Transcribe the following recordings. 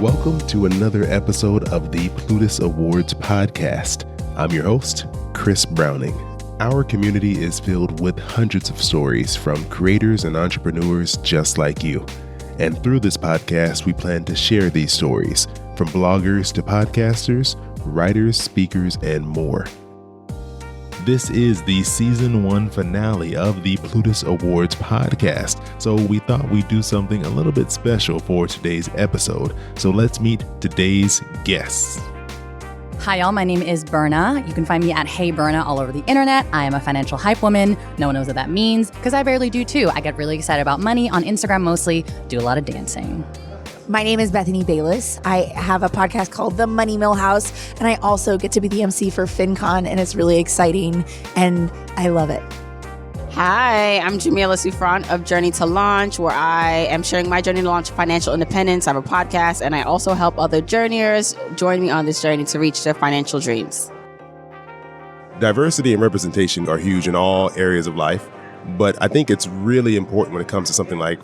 Welcome to another episode of the Plutus Awards Podcast. I'm your host, Chris Browning. Our community is filled with hundreds of stories from creators and entrepreneurs just like you. And through this podcast, we plan to share these stories from bloggers to podcasters, writers, speakers, and more. This is the season 1 finale of the Plutus Awards Podcast, so we thought we'd do something a little bit special for today's episode. So let's meet today's guests. Hi, y'all. My name is Berna. You can find me at Hey Berna all over the internet. I am a financial hype woman. No one knows what that means because I barely do too. I get really excited about money on Instagram mostly, do a lot of dancing. My name is Bethany Bayless. I have a podcast called The Money Mill House, and I also get to be the MC for FinCon, and it's really exciting, and I love it. Hi, I'm Jamilla Souffrant of Journey to Launch, where I am sharing my journey to launch financial independence. I have a podcast, and I also help other journeyers join me on this journey to reach their financial dreams. Diversity and representation are huge in all areas of life, but I think it's really important when it comes to something like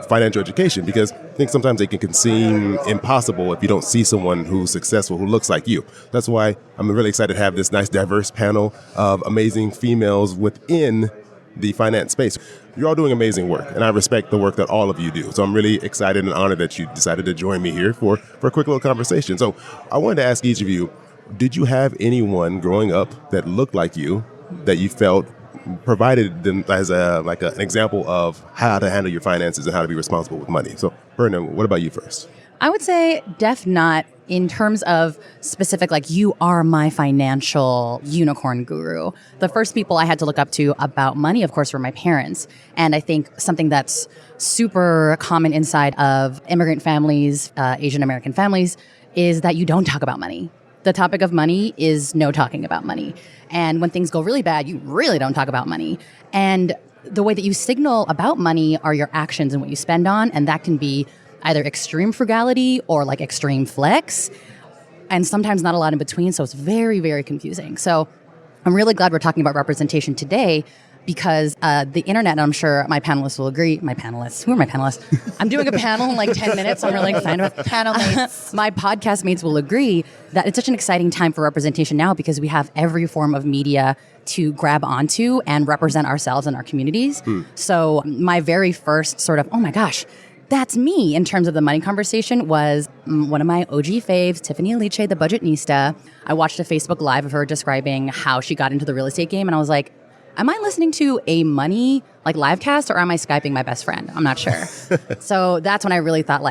financial education, because I think sometimes it can seem impossible if you don't see someone who's successful, who looks like you. That's why I'm really excited to have this nice diverse panel of amazing females within the finance space. You're all doing amazing work, and I respect the work that all of you do. So I'm really excited and honored that you decided to join me here for a quick little conversation. So I wanted to ask each of you, did you have anyone growing up that looked like you that you felt provided them as an example of how to handle your finances and how to be responsible with money? So, Berna, what about you first? I would say not in terms of specific, like you are my financial unicorn guru. The first people I had to look up to about money, of course, were my parents. And I think something that's super common inside of immigrant families, Asian American families, is that you don't talk about money. The topic of money is no talking about money. And when things go really bad, you really don't talk about money. And the way that you signal about money are your actions and what you spend on. And that can be either extreme frugality or like extreme flex. And sometimes not a lot in between. So it's very, very confusing. So I'm really glad we're talking about representation today, because the internet, and I'm sure my panelists will agree. My panelists, who are my panelists? I'm doing a panel in like 10 minutes. So I'm really excited about Panel mates. My podcast mates will agree that it's such an exciting time for representation now, because we have every form of media to grab onto and represent ourselves and our communities. So my very first sort of, oh my gosh, that's me in terms of the money conversation was one of my OG faves, Tiffany Aliche, the Budgetnista. I watched a Facebook Live of her describing how she got into the real estate game, and I was like, am I listening to a money live cast, or am I Skyping my best friend? I'm not sure. So that's when I really thought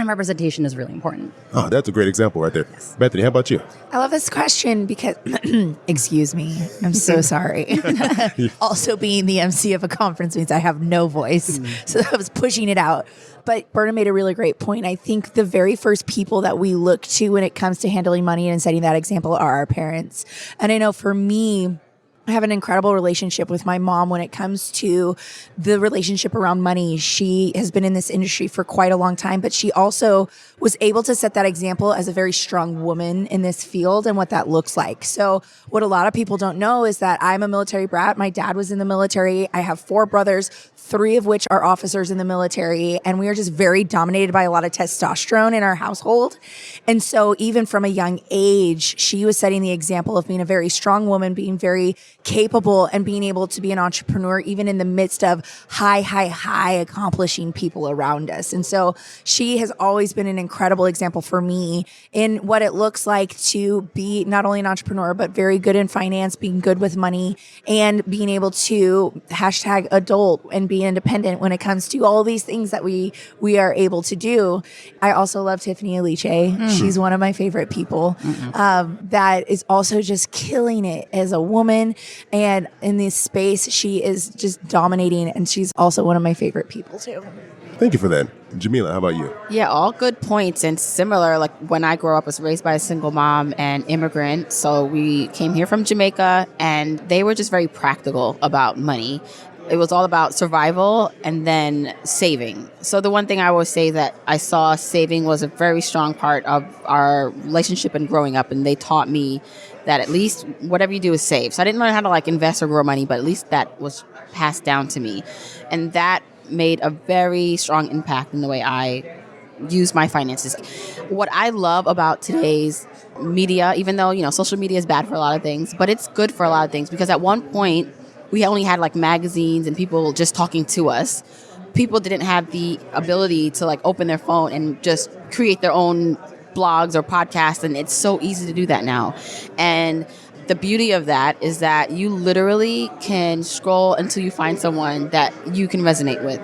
representation is really important. Oh, that's a great example right there. Yes. Bethany, how about you? I love this question because, excuse me, I'm so sorry. Also being the MC of a conference means I have no voice. So I was pushing it out. But Berna made a really great point. I think the very first people that we look to when it comes to handling money and setting that example are our parents. And I know for me, I have an incredible relationship with my mom when it comes to the relationship around money. She has been in this industry for quite a long time, but she also was able to set that example as a very strong woman in this field and what that looks like. So what a lot of people don't know is that I'm a military brat. My dad was in the military. I have 4 brothers, 3 of which are officers in the military. And we are just very dominated by a lot of testosterone in our household. And so even from a young age, she was setting the example of being a very strong woman, being very capable, and being able to be an entrepreneur, even in the midst of high accomplishing people around us. And so she has always been an incredible example for me in what it looks like to be not only an entrepreneur, but very good in finance, being good with money, and being able to #adult and be independent when it comes to all these things that we are able to do. I also love Tiffany Aliche. She's one of my favorite people that is also just killing it as a woman. And in this space, she is just dominating, and she's also one of my favorite people too. Thank you for that. Jamilla, how about you? Yeah, all good points and similar. Like when I grew up, I was raised by a single mom and immigrant. So we came here from Jamaica, and they were just very practical about money. It was all about survival and then saving. So the one thing I always say that I saw saving was a very strong part of our relationship and growing up. And they taught me that at least whatever you do is save. So I didn't learn how to like invest or grow money, but at least that was passed down to me. And that made a very strong impact in the way I use my finances. What I love about today's media, even though, social media is bad for a lot of things, but it's good for a lot of things, because at one point we only had like magazines and people just talking to us. People didn't have the ability to like open their phone and just create their own blogs or podcasts, and it's so easy to do that now. And the beauty of that is that you literally can scroll until you find someone that you can resonate with.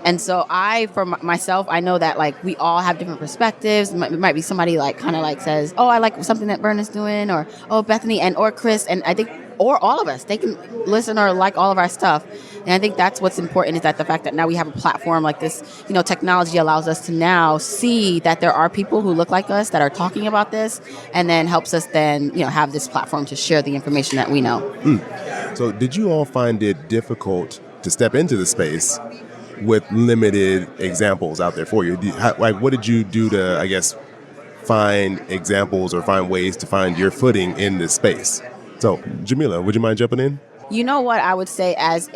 And so for myself, I know that like we all have different perspectives. It might be somebody like kind of like says, oh, I like something that Berna's doing, or oh, Bethany or Chris, and I think, or all of us, they can listen or like all of our stuff. And I think that's what's important, is that the fact that now we have a platform like this, technology allows us to now see that there are people who look like us that are talking about this, and then helps us then, have this platform to share the information that we know. So did you all find it difficult to step into the space with limited examples out there for you? What did you do to, I guess, find examples or find ways to find your footing in this space? So, Jamilla, would you mind jumping in? You know what I would say, as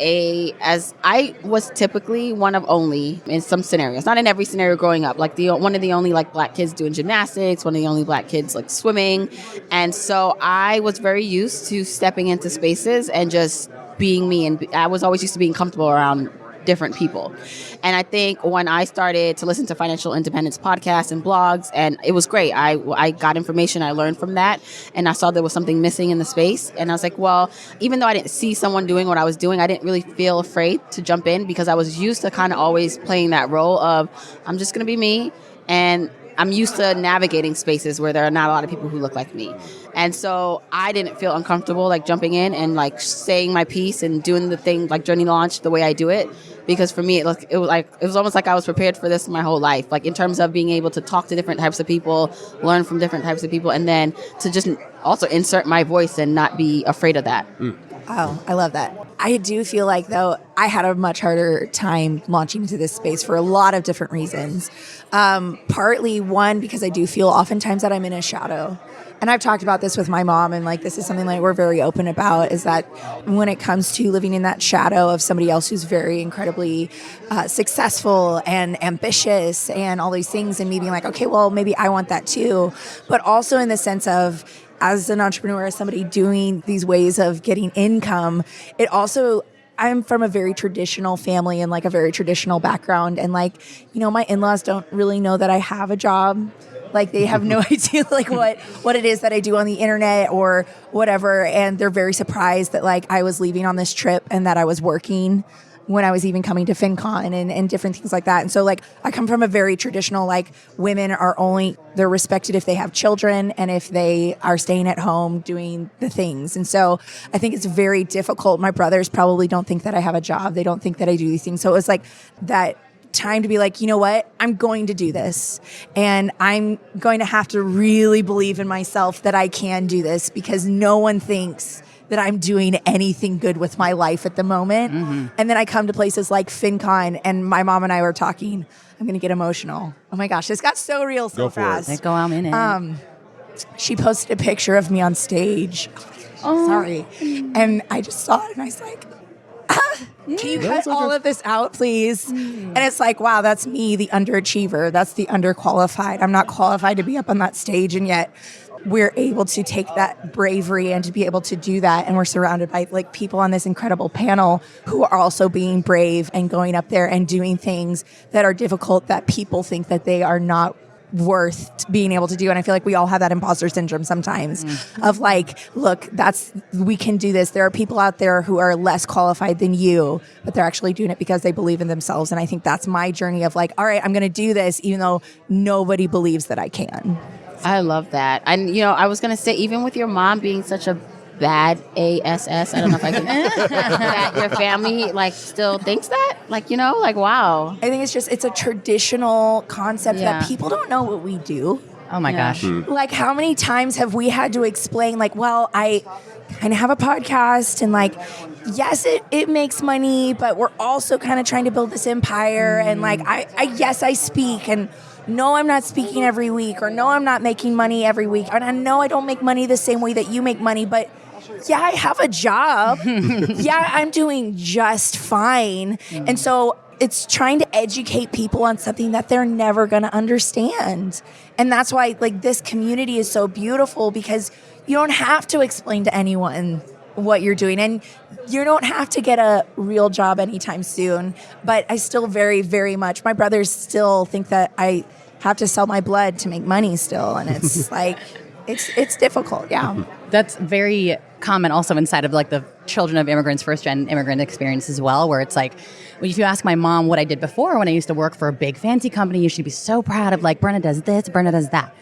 I was typically one of only in some scenarios, not in every scenario growing up, like one of the only like black kids doing gymnastics, one of the only black kids like swimming. And so I was very used to stepping into spaces and just being me. And I was always used to being comfortable around different people. And I think when I started to listen to financial independence podcasts and blogs, and it was great. I got information, I learned from that, and I saw there was something missing in the space. And I was like, well, even though I didn't see someone doing what I was doing, I didn't really feel afraid to jump in, because I was used to kind of always playing that role of, I'm just going to be me. And I'm used to navigating spaces where there are not a lot of people who look like me. And so I didn't feel uncomfortable like jumping in and like saying my piece and doing the thing like Journey Launch the way I do it. Because for me, it was almost like I was prepared for this my whole life, like in terms of being able to talk to different types of people, learn from different types of people, and then to just also insert my voice and not be afraid of that. Oh, I love that. I do feel like, though, I had a much harder time launching into this space for a lot of different reasons. Partly, one, because I do feel oftentimes that I'm in a shadow. And I've talked about this with my mom, and like this is something that we're very open about, is that when it comes to living in that shadow of somebody else who's very incredibly successful and ambitious and all these things, and me being like, okay, well, maybe I want that too. But also in the sense of, as an entrepreneur, as somebody doing these ways of getting income, it also, I'm from a very traditional family and like a very traditional background. And like, my in-laws don't really know that I have a job. Like they have no idea like what it is that I do on the internet or whatever. And they're very surprised that like I was leaving on this trip and that I was working when I was even coming to FinCon and different things like that. And so like I come from a very traditional, like women are they're respected if they have children and if they are staying at home doing the things. And so I think it's very difficult. My brothers probably don't think that I have a job. They don't think that I do these things. So it was like that time to be like, you know what, I'm going to do this. And I'm going to have to really believe in myself that I can do this, because no one thinks that I'm doing anything good with my life at the moment. Mm-hmm. And then I come to places like FinCon, and my mom and I were talking. I'm going to get emotional. Oh my gosh, this got so real so fast. Go on in it. She posted a picture of me on stage. Oh, sorry. And I just saw it and I was like, can you cut all of this out, please? And it's like, wow, that's me, the underachiever. That's the underqualified. I'm not qualified to be up on that stage. And yet we're able to take that bravery and to be able to do that. And we're surrounded by like people on this incredible panel who are also being brave and going up there and doing things that are difficult, that people think that they are not worth being able to do. And I feel like we all have that imposter syndrome sometimes of like, look, we can do this. There are people out there who are less qualified than you, but they're actually doing it because they believe in themselves. And I think that's my journey of like, all right, I'm going to do this even though nobody believes that I can. I love that. And, I was going to say, even with your mom being such a bad ASS, I don't know if I can, that your family like still thinks that, like, like, wow. I think it's a traditional concept that people don't know what we do. Oh my gosh. Like, how many times have we had to explain, like, well, I kind of have a podcast and like, yes, it makes money, but we're also kind of trying to build this empire. And like, I speak, and no, I'm not speaking every week, or no, I'm not making money every week. And I know I don't make money the same way that you make money, but yeah, I have a job. Yeah, I'm doing just fine. And so it's trying to educate people on something that they're never going to understand. And that's why like this community is so beautiful, because you don't have to explain to anyone what you're doing, and you don't have to get a real job anytime soon. But I still very, very much, my brothers still think that I have to sell my blood to make money still. And it's like, it's difficult. Yeah. That's very common also inside of like the children of immigrants, first gen immigrant experience as well, where it's like, if you ask my mom what I did before when I used to work for a big fancy company, she'd be so proud of like, Berna does this, Berna does that.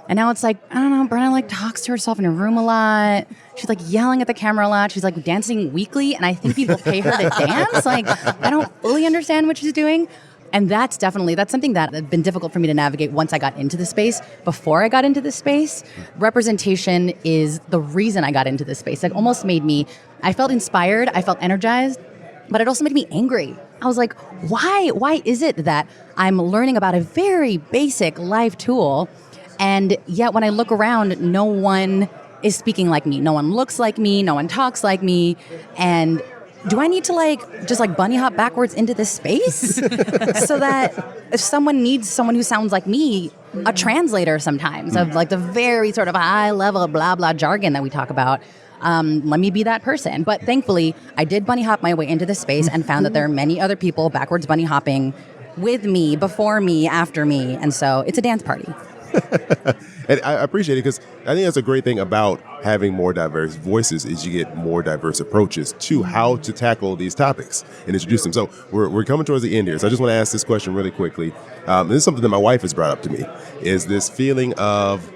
And now it's like, I don't know, Berna like talks to herself in her room a lot. She's like yelling at the camera a lot. She's like dancing weekly. And I think people pay her to dance. Like, I don't fully understand what she's doing. And that's something that had been difficult for me to navigate once I got into the space. Before I got into the space, representation is the reason I got into this space. It almost made me, I felt inspired, I felt energized, but it also made me angry. I was like, why is it that I'm learning about a very basic life tool, and yet when I look around, no one is speaking like me. No one looks like me. No one talks like me. And do I need to like just like bunny hop backwards into this space so that if someone needs someone who sounds like me, a translator sometimes of like the very sort of high level blah blah jargon that we talk about, let me be that person. But thankfully, I did bunny hop my way into this space and found that there are many other people backwards bunny hopping with me, before me, after me, and so it's a dance party. And I appreciate it, because I think that's a great thing about having more diverse voices is you get more diverse approaches to how to tackle these topics and introduce them. So we're coming towards the end here. So I just want to ask this question really quickly. This is something that my wife has brought up to me, is this feeling of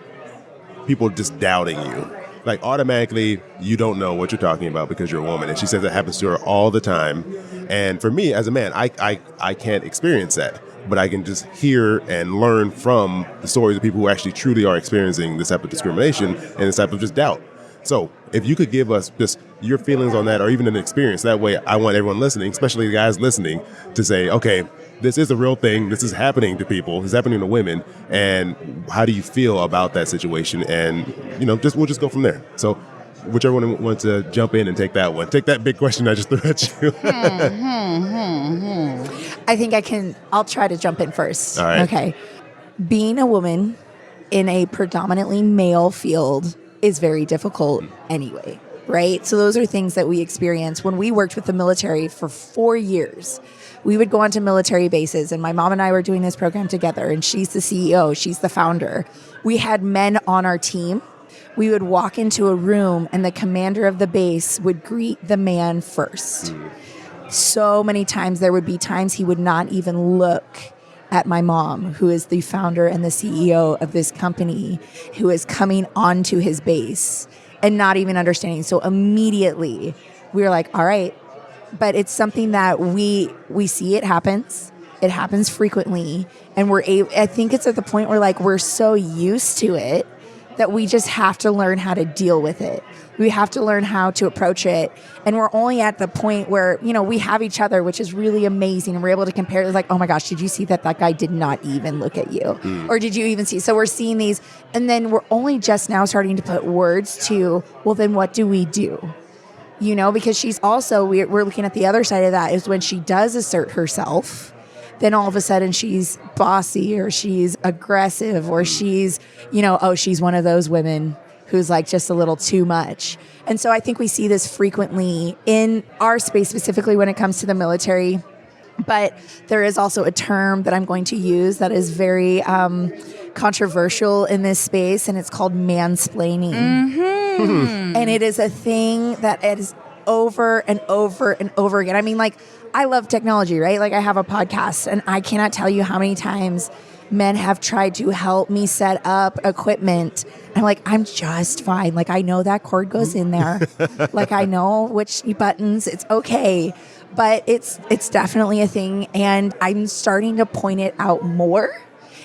people just doubting you. Like automatically, you don't know what you're talking about because you're a woman. And she says that happens to her all the time. And for me, as a man, I can't experience that. But I can just hear and learn from the stories of people who actually truly are experiencing this type of discrimination and this type of just doubt. So if you could give us just your feelings on that, or even an experience, that way I want everyone listening, especially the guys listening, to say, okay, this is a real thing. This is happening to people. It's happening to women. And how do you feel about that situation? And, we'll just go from there. So whichever one wants to jump in and take that one. Take that big question I just threw at you. I think I'll try to jump in first. All right. Okay. Being a woman in a predominantly male field is very difficult anyway, right? So those are things that we experience. When we worked with the military for 4 years, we would go onto military bases, and my mom and I were doing this program together, and she's the CEO, she's the founder. We had men on our team. We would walk into a room and the commander of the base would greet the man first. So many times, there would be times he would not even look at my mom, who is the founder and the CEO of this company, who is coming onto his base and not even understanding. So immediately we were like, all right, but it's something that we see it happens. It happens frequently. And I think it's at the point where like, we're so used to it that we just have to learn how to deal with it. We have to learn how to approach it. And we're only at the point where, we have each other, which is really amazing. And we're able to compare. It's like, oh my gosh, did you see that guy did not even look at you? Or did you even see? So we're seeing these. And then we're only just now starting to put words to, well, then what do we do? Because she's also, we're looking at the other side of that, is when she does assert herself, then all of a sudden she's bossy, or she's aggressive, or she's, she's one of those women who's like just a little too much. And so I think we see this frequently in our space, specifically when it comes to the military. But there is also a term that I'm going to use that is very controversial in this space, and it's called mansplaining. And it is a thing that is over and over and over again. I mean, like, I love technology, right? Like, I have a podcast, and I cannot tell you how many times men have tried to help me set up equipment. I'm like, I'm just fine. Like, I know that cord goes in there. Like, I know which buttons. It's okay. But it's definitely a thing. And I'm starting to point it out more.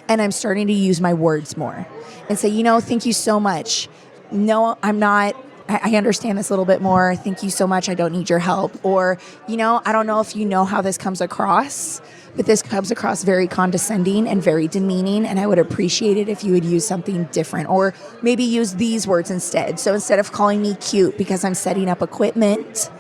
And I'm starting to use my words more and say, thank you so much. No, I'm not. I understand this a little bit more. Thank you so much. I don't need your help. Or, I don't know if you know how this comes across, but this comes across very condescending and very demeaning. And I would appreciate it if you would use something different, or maybe use these words instead. So instead of calling me cute because I'm setting up equipment,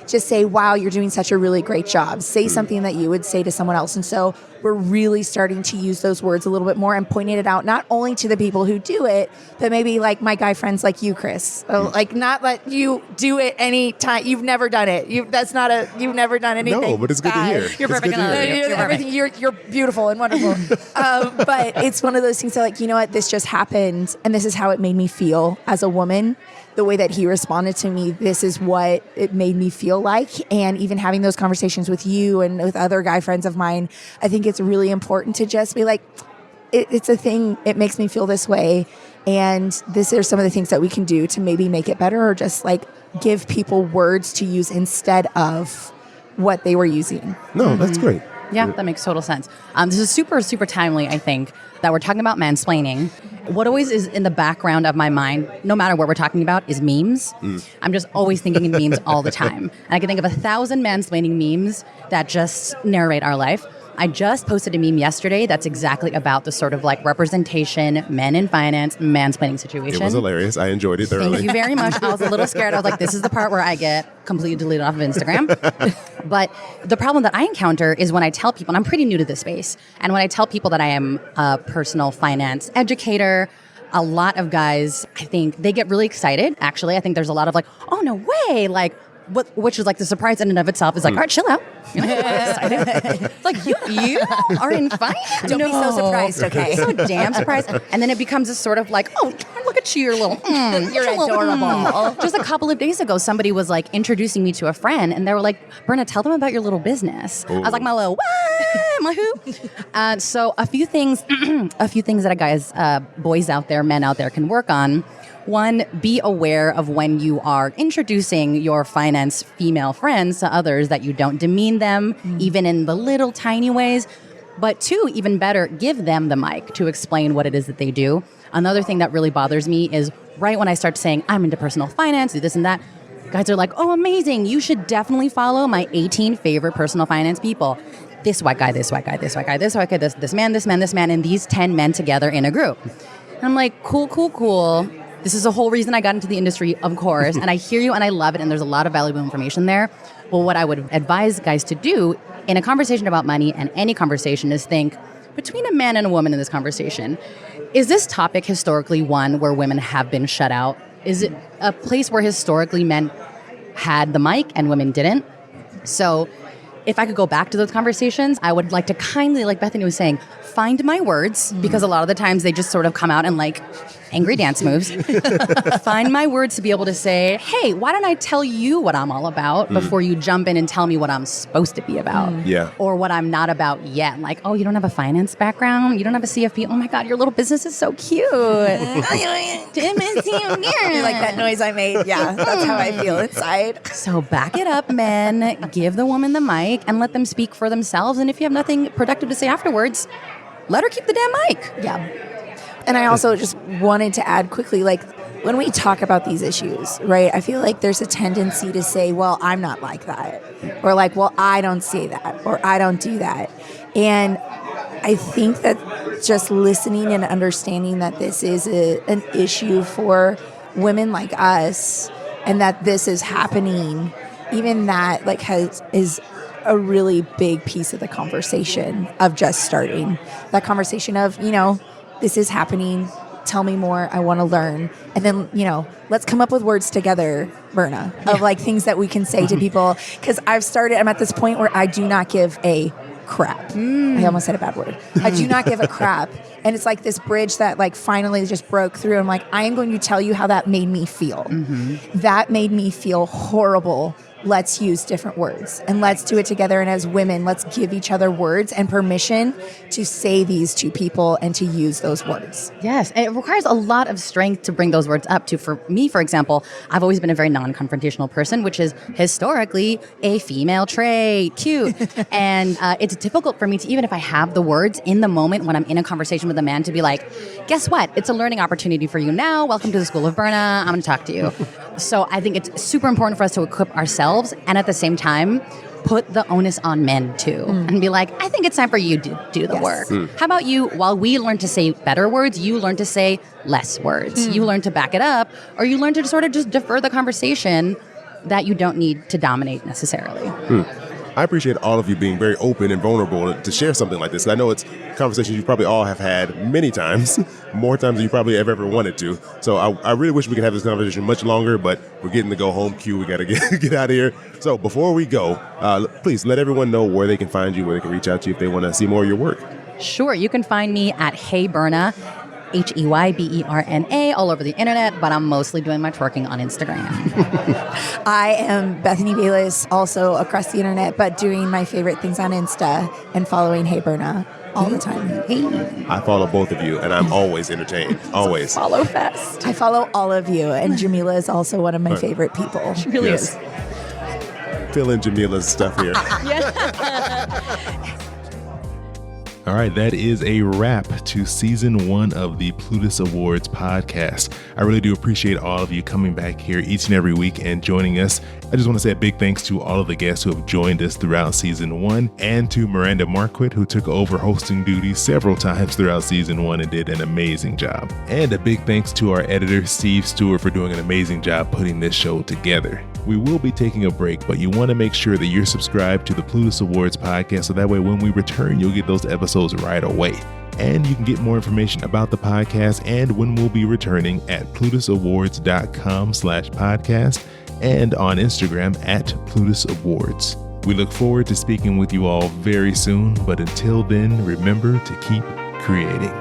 just say, wow, you're doing such a really great job. Say something that you would say to someone else. And so we're really starting to use those words a little bit more and pointing it out, not only to the people who do it, but maybe like my guy friends like you, Chris. Like not let you do it any time. You've never done it. You've never done anything. No, but it's good to hear. You're perfect. You're beautiful and wonderful. But it's one of those things that, like, you know what, this just happened, and this is how it made me feel as a woman. The way that he responded to me, this is what it made me feel like. And even having those conversations with you and with other guy friends of mine, I think it's really important to just be like, it's a thing. It makes me feel this way. And these are some of the things that we can do to maybe make it better, or just like give people words to use instead of what they were using. No, that's great. Yeah, that makes total sense. This is super, super timely, I think, that we're talking about mansplaining. What always is in the background of my mind, no matter what we're talking about, is memes. I'm just always thinking in memes all the time. And I can think of 1,000 mansplaining memes that just narrate our life. I just posted a meme yesterday that's exactly about the sort of like representation, men in finance, mansplaining situation. It was hilarious. I enjoyed it thoroughly. Thank you very much. I was a little scared. I was like, this is the part where I get completely deleted off of Instagram. But the problem that I encounter is when I tell people, and I'm pretty new to this space, and when I tell people that I am a personal finance educator, a lot of guys, I think they get really excited. Actually, I think there's a lot of like, oh, no way. Like, which is like the surprise in and of itself is like, all right, chill out. You know, it's like, you are in finance? Don't be so surprised, okay? So damn surprised. And then it becomes this sort of like, oh, look at you, you're little, you're adorable. Just a couple of days ago, somebody was like introducing me to a friend, and they were like, Berna, tell them about your little business. I was like, my little, what? My who? So a few things that guys, boys out there, men out there can work on. One, be aware of when you are introducing your finance female friends to others that you don't demean them, even in the little tiny ways. But two, even better, give them the mic to explain what it is that they do. Another thing that really bothers me is right when I start saying, I'm into personal finance, do this and that, guys are like, oh, amazing. You should definitely follow my 18 favorite personal finance people. This white guy, this white guy, this white guy, this white guy, this man, this man, this man, and these 10 men together in a group. And I'm like, cool. This is the whole reason I got into the industry, of course, and I hear you and I love it, and there's a lot of valuable information there. But what I would advise guys to do in a conversation about money, and any conversation, is think, between a man and a woman in this conversation, is this topic historically one where women have been shut out? Is it a place where historically men had the mic and women didn't? So if I could go back to those conversations, I would like to kindly, like Bethany was saying, find my words, because a lot of the times they just sort of come out in like angry dance moves. Find my words to be able to say, hey, why don't I tell you what I'm all about before you jump in and tell me what I'm supposed to be about? Yeah. Or what I'm not about yet. Like, oh, you don't have a finance background? You don't have a CFP? Oh my God, your little business is so cute. You like that noise I made? Yeah, that's how I feel inside. So back it up, men. Give the woman the mic and let them speak for themselves. And if you have nothing productive to say afterwards, let her keep the damn mic. Yeah. And I also just wanted to add quickly, like, when we talk about these issues, right, I feel like there's a tendency to say, well, I'm not like that. Or like, well, I don't say that. Or I don't do that. And I think that just listening and understanding that this is an issue for women like us, and that this is happening, even that like is a really big piece of the conversation of just starting that conversation of, you know, this is happening. Tell me more. I want to learn. And then, you know, let's come up with words together, Berna, of like things that we can say to people. Because I'm at this point where I do not give a crap. I almost said a bad word. I do not give a crap. And it's like this bridge that like finally just broke through. I'm like, I am going to tell you how that made me feel. That made me feel horrible. Let's use different words and let's do it together. And as women, let's give each other words and permission to say these to people and to use those words. Yes. And it requires a lot of strength to bring those words up to. For me, for example, I've always been a very non-confrontational person, which is historically a female trait. Cute. And it's difficult for me to, even if I have the words in the moment when I'm in a conversation with a man, to be like, guess what? It's a learning opportunity for you now. Welcome to the School of Berna. I'm going to talk to you. So I think it's super important for us to equip ourselves and at the same time put the onus on men too and be like, I think it's time for you to do the work. How about you, while we learn to say better words, you learn to say less words. You learn to back it up, or you learn to sort of just defer the conversation that you don't need to dominate necessarily. I appreciate all of you being very open and vulnerable to share something like this. I know it's conversations you probably all have had many times, more times than you probably have ever wanted to. So I really wish we could have this conversation much longer, but we're getting the go home cue. We got to get out of here. So before we go, please let everyone know where they can find you, where they can reach out to you if they want to see more of your work. Sure. You can find me at Hey Berna, HeyBerna, all over the internet, but I'm mostly doing my twerking on Instagram. I am Bethany Bayless, also across the internet, but doing my favorite things on Insta and following Hey Berna all the time. Hey. I follow both of you, and I'm always entertained. Always. Follow fest. I follow all of you, and Jamilla is also one of my favorite people. She really is. Fill in Jamilla's stuff here. All right, that is a wrap to season 1 of the Plutus Awards podcast. I really do appreciate all of you coming back here each and every week and joining us. I just want to say a big thanks to all of the guests who have joined us throughout season 1, and to Miranda Marquardt, who took over hosting duties several times throughout season 1 and did an amazing job. And a big thanks to our editor, Steve Stewart, for doing an amazing job putting this show together. We will be taking a break, but you want to make sure that you're subscribed to the Plutus Awards podcast, so that way when we return, you'll get those episodes right away. And you can get more information about the podcast and when we'll be returning at plutusawards.com/podcast and on Instagram at Plutus Awards. We look forward to speaking with you all very soon, but until then, remember to keep creating.